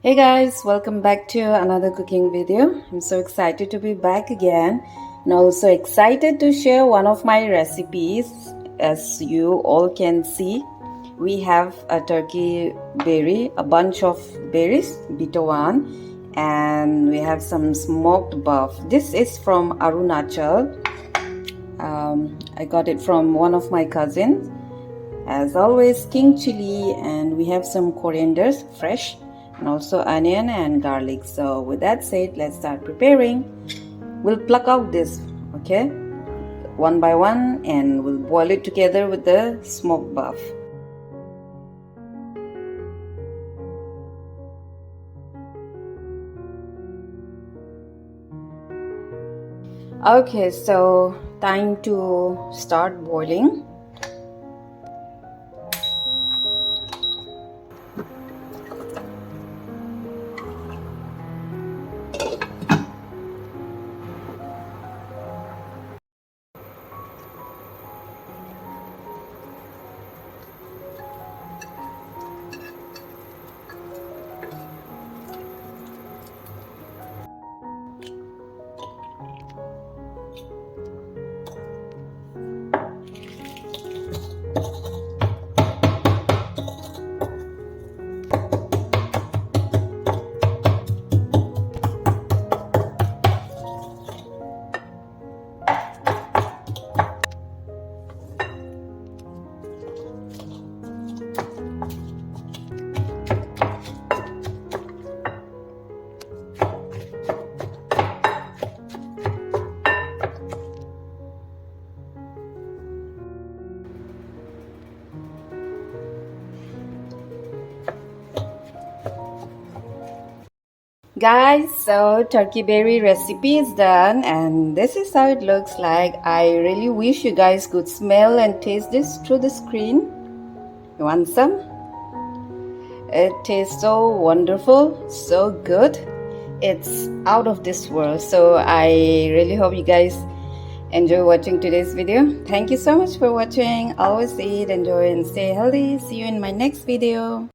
Hey guys, welcome back to another cooking video. I'm so excited to be back again and also excited to share one of my recipes. As you all can see, we have a turkey berry, a bunch of berries, bitter one, and we have some smoked buff. This is from Arunachal. I got it from one of my cousins. As always, king chili, and we have some corianders fresh, and also onion and garlic. So with that said, let's start preparing. We'll pluck out this, okay, one by one, and we'll boil it together with the smoked buff. Okay, so time to start boiling. Guys, so turkey berry recipe is done and this is how it looks like. I really wish you guys could smell and taste this through the screen. You want some? It tastes so wonderful, so good. It's out of this world. So I really hope you guys enjoy watching today's video. Thank you so much for watching. Always eat, enjoy, and stay healthy. See you in my next video.